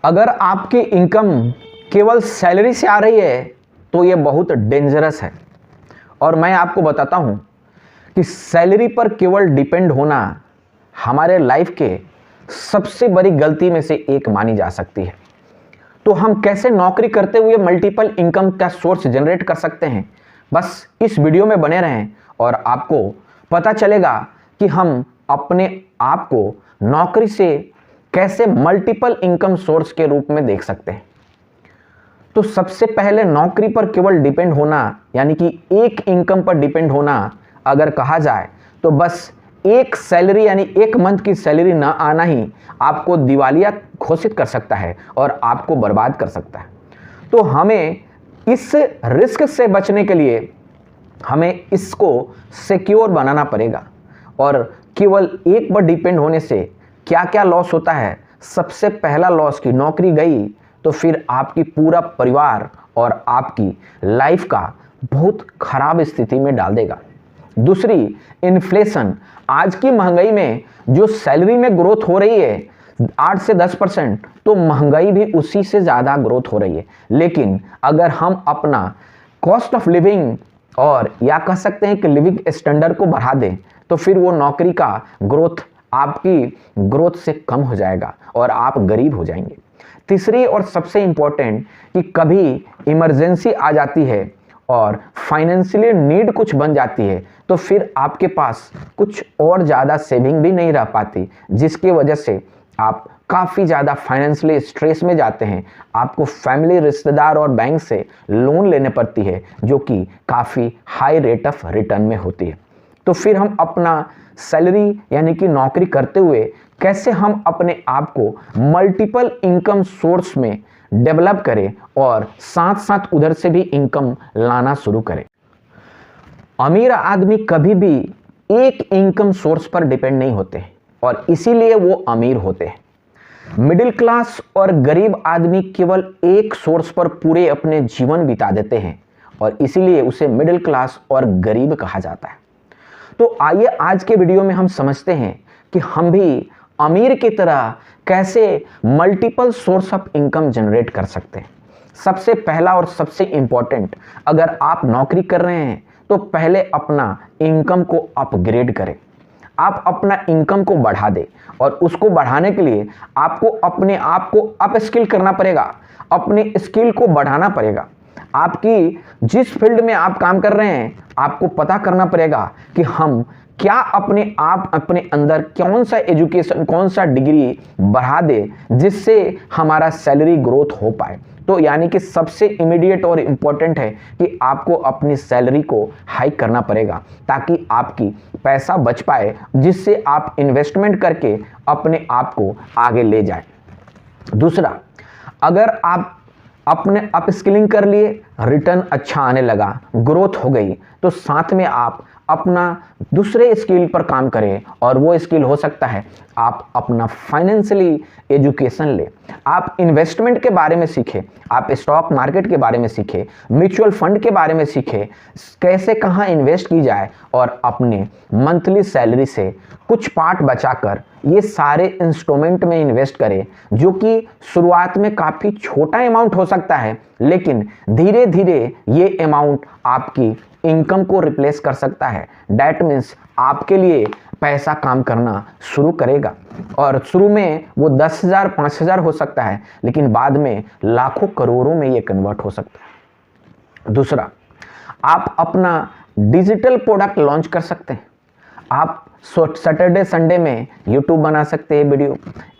अगर आपकी इनकम केवल सैलरी से आ रही है तो ये बहुत डेंजरस है। और मैं आपको बताता हूँ कि सैलरी पर केवल डिपेंड होना हमारे लाइफ के सबसे बड़ी गलती में से एक मानी जा सकती है। तो हम कैसे नौकरी करते हुए मल्टीपल इनकम का सोर्स जनरेट कर सकते हैं, बस इस वीडियो में बने रहें और आपको पता चलेगा कि हम अपने आप को नौकरी से कैसे मल्टीपल इनकम सोर्स के रूप में देख सकते हैं। तो सबसे पहले नौकरी पर केवल डिपेंड होना यानी कि एक इनकम पर डिपेंड होना अगर कहा जाए तो बस एक सैलरी यानी एक मंथ की सैलरी ना आना ही आपको दिवालिया घोषित कर सकता है और आपको बर्बाद कर सकता है। तो हमें इस रिस्क से बचने के लिए हमें इसको सिक्योर बनाना पड़ेगा। और केवल एक पर डिपेंड होने से क्या क्या लॉस होता है। सबसे पहला लॉस कि नौकरी गई तो फिर आपकी पूरा परिवार और आपकी लाइफ का बहुत खराब स्थिति में डाल देगा। दूसरी, इन्फ्लेशन। आज की महंगाई में जो सैलरी में ग्रोथ हो रही है 8 से 10%, तो महंगाई भी उसी से ज़्यादा ग्रोथ हो रही है। लेकिन अगर हम अपना कॉस्ट ऑफ लिविंग और या कह सकते हैं कि लिविंग स्टैंडर्ड को बढ़ा दें तो फिर वो नौकरी का ग्रोथ आपकी ग्रोथ से कम हो जाएगा और आप गरीब हो जाएंगे। तीसरी और सबसे इम्पोर्टेंट कि कभी इमरजेंसी आ जाती है और फाइनेंशियली नीड कुछ बन जाती है तो फिर आपके पास कुछ और ज़्यादा सेविंग भी नहीं रह पाती, जिसकी वजह से आप काफ़ी ज़्यादा फाइनेंशियली स्ट्रेस में जाते हैं। आपको फैमिली, रिश्तेदार और बैंक से लोन लेने पड़ती है जो कि काफ़ी हाई रेट ऑफ रिटर्न में होती है। तो फिर हम अपना सैलरी यानी कि नौकरी करते हुए कैसे हम अपने आप को मल्टीपल इनकम सोर्स में डेवलप करें और साथ साथ उधर से भी इनकम लाना शुरू करें। अमीर आदमी कभी भी एक इनकम सोर्स पर डिपेंड नहीं होते और इसीलिए वो अमीर होते हैं। मिडिल क्लास और गरीब आदमी केवल एक सोर्स पर पूरे अपने जीवन बिता देते हैं और इसीलिए उसे मिडिल क्लास और गरीब कहा जाता है। तो आइए आज के वीडियो में हम समझते हैं कि हम भी अमीर की तरह कैसे multiple source of income generate कर सकते हैं। सबसे पहला और सबसे इम्पॉर्टेंट, अगर आप नौकरी कर रहे हैं तो पहले अपना इनकम को अपग्रेड करें। आप अपना इनकम को बढ़ा दें और उसको बढ़ाने के लिए आपको अपने आप को अप स्किल करना पड़ेगा, अपने स्किल को बढ़ाना पड़ेगा। आपकी जिस फील्ड में आप काम कर रहे हैं आपको पता करना पड़ेगा कि हम क्या अपने अंदर कौन सा एजुकेशन, कौन सा डिग्री बढ़ा दे जिससे हमारा सैलरी ग्रोथ हो पाए। तो यानी कि सबसे इमीडिएट और इम्पोर्टेंट है कि आपको अपनी सैलरी को हाइक करना पड़ेगा ताकि आपकी पैसा बच पाए, जिससे आप इन्वेस्टमेंट करके अपने आप को आगे ले जाए। दूसरा, अगर आप अपने अपस्किलिंग कर लिए, रिटर्न अच्छा आने लगा, ग्रोथ हो गई, तो साथ में आप अपना दूसरे स्किल पर काम करें और वो स्किल हो सकता है आप अपना फाइनेंशियली एजुकेशन ले। आप इन्वेस्टमेंट के बारे में सीखें, आप स्टॉक मार्केट के बारे में सीखें, म्यूचुअल फंड के बारे में सीखें, कैसे कहाँ इन्वेस्ट की जाए और अपने मंथली सैलरी से कुछ पार्ट बचाकर ये सारे इंस्ट्रूमेंट में इन्वेस्ट करें, जो कि शुरुआत में काफ़ी छोटा अमाउंट हो सकता है लेकिन धीरे धीरे ये अमाउंट आपकी इनकम को रिप्लेस कर सकता है। डैट मीन्स आपके लिए पैसा काम करना शुरू करेगा और शुरू में वो 10,000 5,000 हो सकता है लेकिन बाद में लाखों करोड़ों में ये कन्वर्ट हो सकता है। दूसरा, आप अपना डिजिटल प्रोडक्ट लॉन्च कर सकते हैं। आप सैटरडे संडे में यूट्यूब बना सकते हैं, वीडियो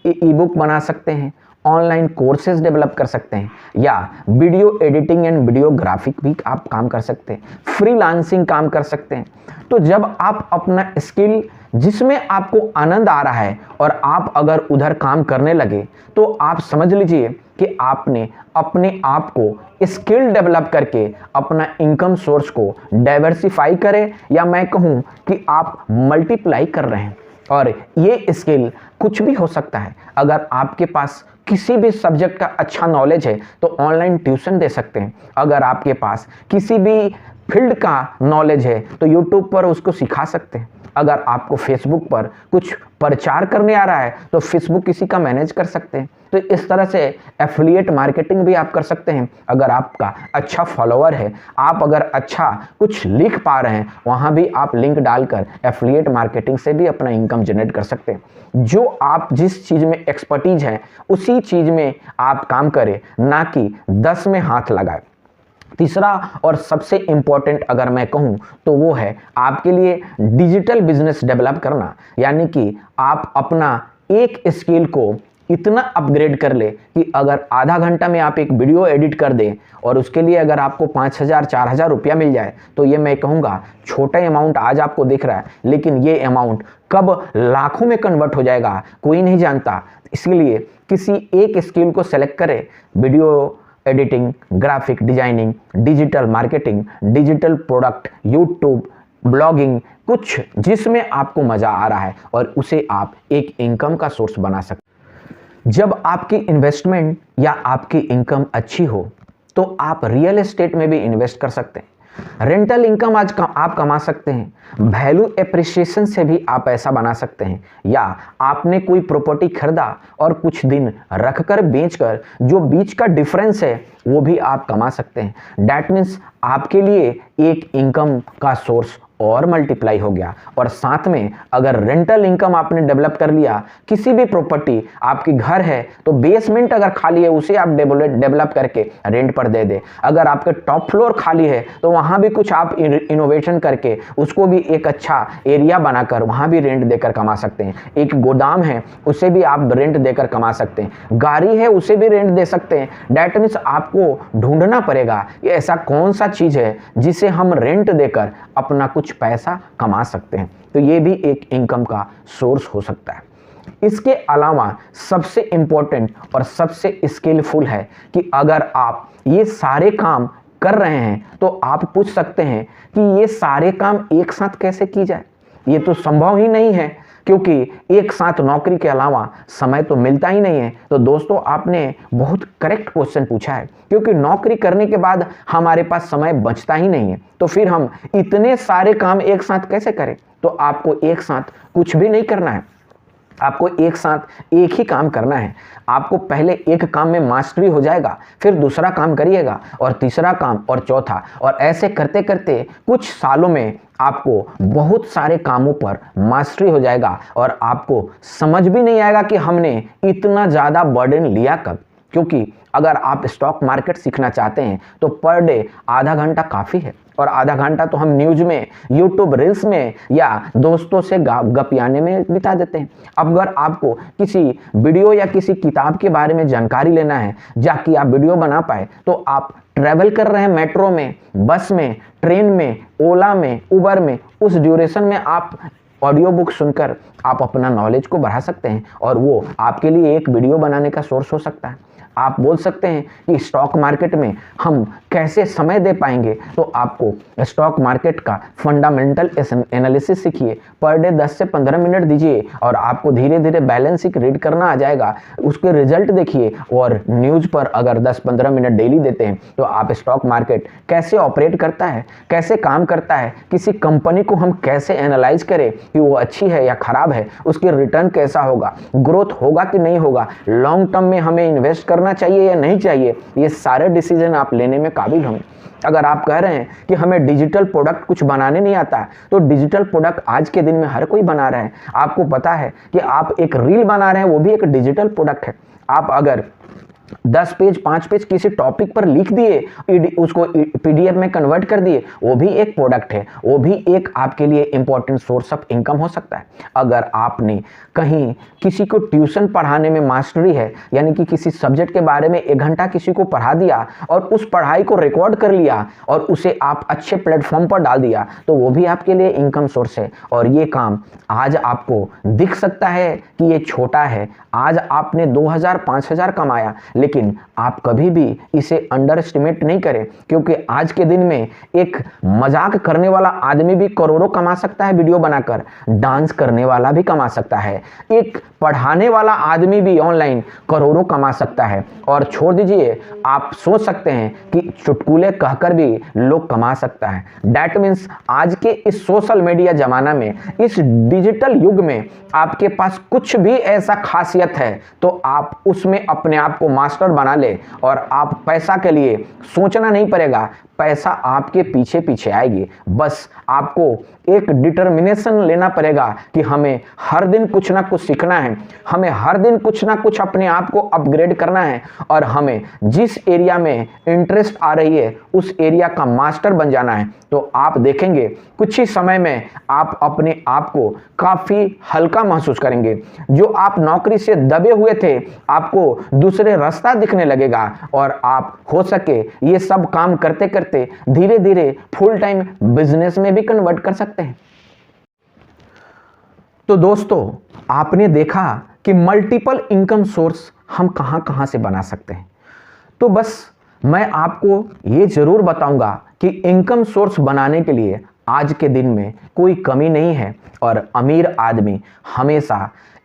ई बुक बना सकते हैं, ऑनलाइन कोर्सेज डेवलप कर सकते हैं या वीडियो एडिटिंग एंड वीडियोग्राफिक भी आप काम कर सकते हैं, फ्रीलांसिंग काम कर सकते हैं। तो जब आप अपना स्किल जिसमें आपको आनंद आ रहा है और आप अगर उधर काम करने लगे तो आप समझ लीजिए कि आपने अपने आप को स्किल डेवलप करके अपना इनकम सोर्स को डाइवर्सिफाई करें या मैं कहूँ कि आप मल्टीप्लाई कर रहे हैं। और ये स्किल कुछ भी हो सकता है। अगर आपके पास किसी भी सब्जेक्ट का अच्छा नॉलेज है तो ऑनलाइन ट्यूशन दे सकते हैं। अगर आपके पास किसी भी फील्ड का नॉलेज है तो यूट्यूब पर उसको सिखा सकते हैं। अगर आपको फेसबुक पर कुछ प्रचार करने आ रहा है तो फेसबुक किसी का मैनेज कर सकते हैं। तो इस तरह से एफिलिएट मार्केटिंग भी आप कर सकते हैं। अगर आपका अच्छा फॉलोअर है, आप अगर अच्छा कुछ लिख पा रहे हैं, वहाँ भी आप लिंक डालकर एफिलिएट मार्केटिंग से भी अपना इनकम जनरेट कर सकते हैं। जो आप जिस चीज़ में एक्सपर्टीज है उसी चीज़ में आप काम करें, ना कि 10 में हाथ लगाए। तीसरा और सबसे इंपॉर्टेंट अगर मैं कहूं तो वो है आपके लिए डिजिटल बिजनेस डेवलप करना, यानी कि आप अपना एक स्किल को इतना अपग्रेड कर ले कि अगर आधा घंटा में आप एक वीडियो एडिट कर दें और उसके लिए अगर आपको 5,000 4,000 रुपया मिल जाए तो ये मैं कहूँगा छोटा अमाउंट आज आपको दिख रहा है, लेकिन ये अमाउंट कब लाखों में कन्वर्ट हो जाएगा कोई नहीं जानता। इसलिए किसी एक स्किल को सेलेक्ट करें, video editing, graphic designing, digital marketing, digital product, YouTube, blogging, कुछ जिसमें आपको मज़ा आ रहा है और उसे आप एक इनकम का सोर्स बना सकते। जब आपकी इन्वेस्टमेंट या आपकी इनकम अच्छी हो तो आप रियल एस्टेट में भी इन्वेस्ट कर सकते हैं। रेंटल इनकम आज आप कमा सकते हैं। वैल्यू एप्रिसिएशन से भी आप पैसा बना सकते हैं, या आपने कोई प्रॉपर्टी खरीदा और कुछ दिन रखकर बेचकर जो बीच का डिफरेंस है वो भी आप कमा सकते हैं। डैट मीन्स आपके लिए एक इनकम का सोर्स और मल्टीप्लाई हो गया। और साथ में अगर रेंटल इनकम आपने डेवलप कर लिया, किसी भी प्रॉपर्टी, आपकी घर है तो बेसमेंट अगर खाली है उसे आप डेवलप करके रेंट पर दे दे। अगर आपके टॉप फ्लोर खाली है तो वहाँ भी कुछ आप इनोवेशन करके उसको भी एक अच्छा एरिया बनाकर वहाँ भी रेंट देकर कमा सकते हैं। एक गोदाम है उसे भी आप रेंट देकर कमा सकते हैं। गाड़ी है उसे भी रेंट दे सकते हैं। डैट मीन्स आपको ढूंढना पड़ेगा कि ऐसा कौन सा चीज़ है जिसे हम रेंट देकर अपना कुछ पैसा कमा सकते हैं। तो ये भी एक इनकम का सोर्स हो सकता है। इसके अलावा सबसे इंपॉर्टेंट और सबसे स्किलफुल है कि अगर आप ये सारे काम कर रहे हैं तो आप पूछ सकते हैं कि ये सारे काम एक साथ कैसे की जाए। ये तो संभव ही नहीं है, क्योंकि एक साथ नौकरी के अलावा समय तो मिलता ही नहीं है। तो दोस्तों, आपने बहुत करेक्ट क्वेश्चन पूछा है, क्योंकि नौकरी करने के बाद हमारे पास समय बचता ही नहीं है। तो फिर हम इतने सारे काम एक साथ कैसे करें? तो आपको एक साथ कुछ भी नहीं करना है, आपको एक साथ एक ही काम करना है। आपको पहले एक काम में मास्टरी हो जाएगा, फिर दूसरा काम करिएगा और तीसरा काम और चौथा, और ऐसे करते करते कुछ सालों में आपको बहुत सारे कामों पर मास्टरी हो जाएगा और आपको समझ भी नहीं आएगा कि हमने इतना ज़्यादा बर्डन लिया कब। क्योंकि अगर आप स्टॉक मार्केट सीखना चाहते हैं तो पर डे आधा घंटा काफ़ी है, और आधा घंटा तो हम न्यूज़ में, यूट्यूब रील्स में या दोस्तों से गपियाने में बिता देते हैं। अब अगर आपको किसी वीडियो या किसी किताब के बारे में जानकारी लेना है जाकि आप वीडियो बना पाए, तो आप ट्रैवल कर रहे हैं मेट्रो में, बस में, ट्रेन में, ओला में, उबर में, उस ड्यूरेशन में आप ऑडियो बुक सुनकर आप अपना नॉलेज को बढ़ा सकते हैं और वो आपके लिए एक वीडियो बनाने का सोर्स हो सकता है। आप बोल सकते हैं कि स्टॉक मार्केट में हम कैसे समय दे पाएंगे, तो आपको स्टॉक मार्केट का फंडामेंटल एनालिसिस सीखिए, पर डे 10 से 15 मिनट दीजिए और आपको धीरे धीरे बैलेंस शीट रीड करना आ जाएगा। उसके रिजल्ट देखिए, और न्यूज़ पर अगर 10-15 मिनट डेली देते हैं तो आप स्टॉक मार्केट कैसे ऑपरेट करता है, कैसे काम करता है, किसी कंपनी को हम कैसे एनालाइज करें कि वो अच्छी है या ख़राब है, उसके रिटर्न कैसा होगा, ग्रोथ होगा कि नहीं होगा, लॉन्ग टर्म में हमें इन्वेस्ट करना चाहिए या नहीं चाहिए, ये सारे डिसीजन आप लेने में काबिल होंगे। अगर आप कह रहे हैं कि हमें डिजिटल प्रोडक्ट कुछ बनाने नहीं आता है, तो डिजिटल प्रोडक्ट आज के दिन में हर कोई बना रहा है। आपको पता है कि आप एक रील बना रहे हैं, वो भी एक डिजिटल प्रोडक्ट है। आप अगर 10 पेज 5 पेज किसी टॉपिक पर लिख दिए, उसको पीडीएफ में कन्वर्ट कर दिए, वो भी एक प्रोडक्ट है, वो भी एक आपके लिए इंपॉर्टेंट सोर्स ऑफ इनकम हो सकता है। अगर आपने कहीं किसी को ट्यूशन पढ़ाने में मास्टरी है, यानी कि किसी सब्जेक्ट के बारे में 1 घंटा किसी को पढ़ा दिया और उस पढ़ाई को रिकॉर्ड कर लिया और उसे आप अच्छे प्लेटफॉर्म पर डाल दिया, तो वो भी आपके लिए इनकम सोर्स है। और ये काम आज आपको दिख सकता है कि ये छोटा है, आज आपने 2000-5000 कमाया, लेकिन आप कभी भी इसे अंडर एस्टिमेट नहीं करें, क्योंकि आज के दिन में एक मजाक करने वाला आदमी भी करोड़ों कमा सकता है वीडियो बनाकर, डांस करने वाला भी कमा सकता है, एक पढ़ाने वाला आदमी भी ऑनलाइन करोड़ों कमा सकता है। और छोड़ दीजिए, आप सोच सकते हैं कि चुटकुले कहकर भी लोग कमा सकता है। दैट मीन्स आज के इस सोशल मीडिया जमाना में, इस डिजिटल युग में आपके पास कुछ भी ऐसा खासियत है तो आप उसमें अपने आप को मास्टर बना ले और आप पैसा के लिए सोचना नहीं पड़ेगा, पैसा आपके पीछे पीछे आएगी। बस आपको एक डिटर्मिनेशन लेना पड़ेगा कि हमें हर दिन कुछ ना कुछ सीखना है, हमें हर दिन कुछ ना कुछ अपने आप को अपग्रेड करना है और हमें जिस एरिया में इंटरेस्ट आ रही है उस एरिया का मास्टर बन जाना है। तो आप देखेंगे कुछ ही समय में आप अपने आप को काफ़ी हल्का महसूस करेंगे। जो आप नौकरी से दबे हुए थे, आपको दूसरे रास्ता दिखने लगेगा और आप हो सके ये सब काम करते करते धीरे धीरे फुल टाइम बिजनेस में भी कन्वर्ट कर सकते हैं। तो दोस्तों, आपने देखा कि मल्टीपल इनकम सोर्स हम कहां कहां से बना सकते हैं। तो बस मैं आपको ये जरूर बताऊंगा कि इनकम सोर्स बनाने के लिए आज के दिन में कोई कमी नहीं है और अमीर आदमी हमेशा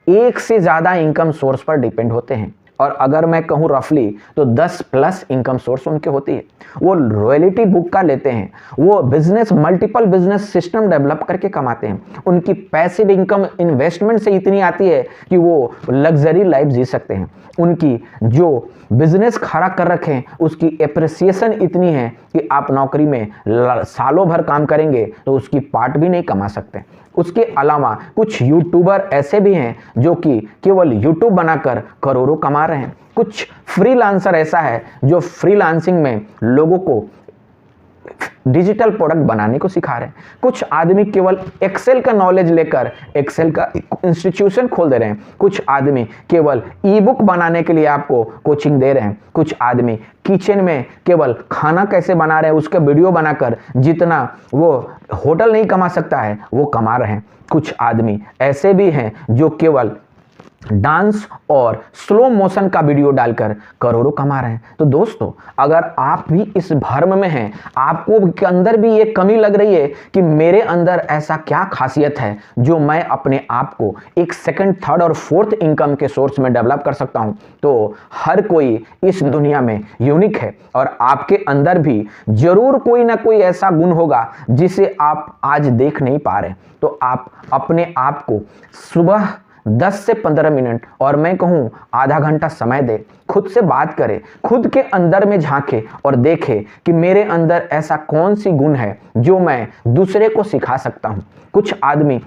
एक से ज़्यादा इनकम सोर्स पर डिपेंड होते हैं। और अगर मैं कहूँ रफली तो 10 प्लस इनकम सोर्स उनके होती है। वो रॉयल्टी बुक का लेते हैं, वो business multiple business system develop करके कमाते हैं। उनकी पैसिव इनकम इन्वेस्टमेंट से इतनी आती है कि वो लग्जरी लाइफ जी सकते हैं। उनकी जो बिजनेस खड़ा कर रखे हैं उसकी एप्रिसिएशन इतनी है कि आप नौकरी में सालों भर काम करेंगे तो उसकी पार्ट भी नहीं कमा सकते। उसके अलावा कुछ यूट्यूबर ऐसे भी हैं जो कि केवल यूट्यूब बनाकर करोड़ों कमा रहे हैं। कुछ फ्रीलांसर ऐसा है जो फ्रीलांसिंग में लोगों को डिजिटल प्रोडक्ट बनाने को सिखा रहे हैं। कुछ आदमी केवल एक्सेल का नॉलेज लेकर एक्सेल का इंस्टीट्यूशन खोल दे रहे हैं। कुछ आदमी केवल ई बुक बनाने के लिए आपको कोचिंग दे रहे हैं। कुछ आदमी किचन में केवल खाना कैसे बना रहे हैं उसके वीडियो बनाकर जितना वो होटल नहीं कमा सकता है वो कमा रहे हैं। कुछ आदमी ऐसे भी हैं जो केवल डांस और स्लो मोशन का वीडियो डालकर करोड़ों कमा रहे हैं। तो दोस्तों, अगर आप भी इस भर्म में हैं, आपको के अंदर भी ये कमी लग रही है कि मेरे अंदर ऐसा क्या खासियत है जो मैं अपने आप को एक सेकंड, थर्ड और फोर्थ इनकम के सोर्स में डेवलप कर सकता हूं, तो हर कोई इस दुनिया में यूनिक है और आपके अंदर भी जरूर कोई ना कोई ऐसा गुण होगा जिसे आप आज देख नहीं पा रहे। तो आप अपने आप को सुबह 10 से 15 मिनट और मैं कहूँ आधा घंटा समय दे, खुद से बात करें, खुद के अंदर में झांके और देखे कि मेरे अंदर ऐसा कौन सी गुण है जो मैं दूसरे को सिखा सकता हूँ। कुछ आदमी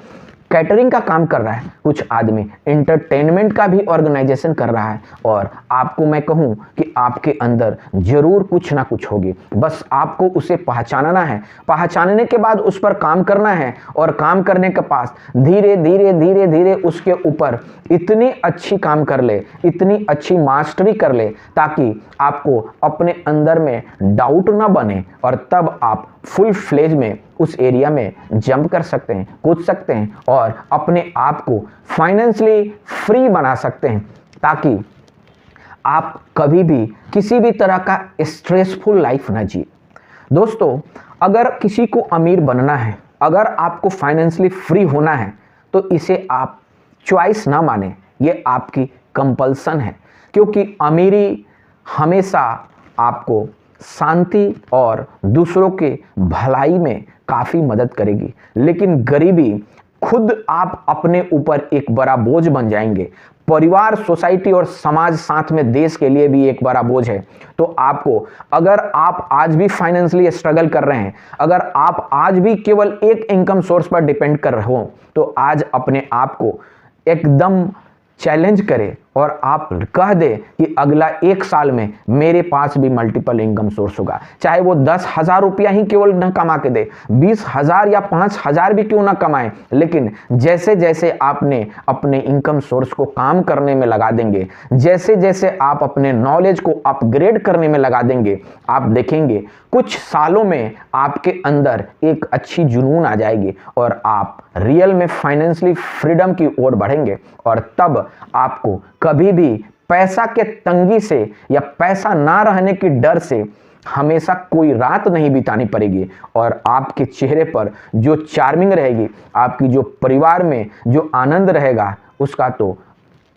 कैटरिंग का काम कर रहा है, कुछ आदमी एंटरटेनमेंट का भी ऑर्गेनाइजेशन कर रहा है और आपको मैं कहूं कि आपके अंदर जरूर कुछ ना कुछ होगी। बस आपको उसे पहचानना है, पहचानने के बाद उस पर काम करना है और काम करने के पास धीरे धीरे धीरे धीरे उसके ऊपर इतनी अच्छी काम कर ले, इतनी अच्छी मास्टरी कर ले ताकि आपको अपने अंदर में डाउट ना बने और तब आप फुल फ्लेज में उस एरिया में जंप कर सकते हैं, कूद सकते हैं और अपने आप को फाइनेंशियली फ्री बना सकते हैं ताकि आप कभी भी किसी भी तरह का स्ट्रेसफुल लाइफ ना जिए। दोस्तों, अगर किसी को अमीर बनना है, अगर आपको फाइनेंशियली फ्री होना है तो इसे आप चॉइस ना माने, ये आपकी कंपल्सन है, क्योंकि अमीरी हमेशा आपको शांति और दूसरों के भलाई में काफ़ी मदद करेगी, लेकिन गरीबी खुद आप अपने ऊपर एक बड़ा बोझ बन जाएंगे। परिवार, सोसाइटी और समाज, साथ में देश के लिए भी एक बड़ा बोझ है। तो आपको, अगर आप आज भी फाइनेंशियली स्ट्रगल कर रहे हैं, अगर आप आज भी केवल एक इनकम सोर्स पर डिपेंड कर रहे हो, तो आज अपने आप को एकदम चैलेंज करें और आप कह दे कि अगला 1 साल में मेरे पास भी मल्टीपल इनकम सोर्स होगा। चाहे वो 10,000 रुपया ही केवल न कमा के दे, 20,000 या 5,000 भी क्यों ना कमाए, लेकिन जैसे जैसे आपने अपने इनकम सोर्स को काम करने में लगा देंगे, जैसे जैसे आप अपने नॉलेज को अपग्रेड करने में लगा देंगे, आप देखेंगे कुछ सालों में आपके अंदर एक अच्छी जुनून आ जाएगी और आप रियल में फाइनेंशियली फ्रीडम की ओर बढ़ेंगे और तब आपको कभी भी पैसा के तंगी से या पैसा ना रहने की डर से हमेशा कोई रात नहीं बितानी पड़ेगी और आपके चेहरे पर जो चार्मिंग रहेगी, आपकी जो परिवार में जो आनंद रहेगा, उसका तो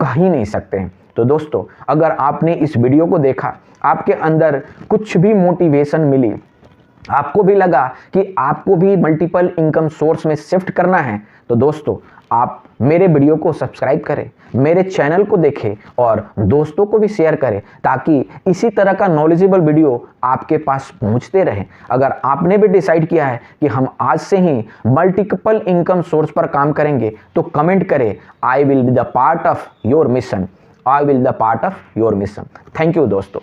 कह ही नहीं सकते हैं। तो दोस्तों, अगर आपने इस वीडियो को देखा, आपके अंदर कुछ भी मोटिवेशन मिली, आपको भी लगा कि आपको भी मल्टीपल इनकम सोर्स में शिफ्ट करना है, तो दोस्तों आप मेरे वीडियो को सब्सक्राइब करें, मेरे चैनल को देखें और दोस्तों को भी शेयर करें, ताकि इसी तरह का नॉलेजेबल वीडियो आपके पास पहुंचते रहे। अगर आपने भी डिसाइड किया है कि हम आज से ही मल्टीपल इनकम सोर्स पर काम करेंगे, तो कमेंट करें, I will be the part of your mission, I will the part of your mission. Thank you दोस्तों।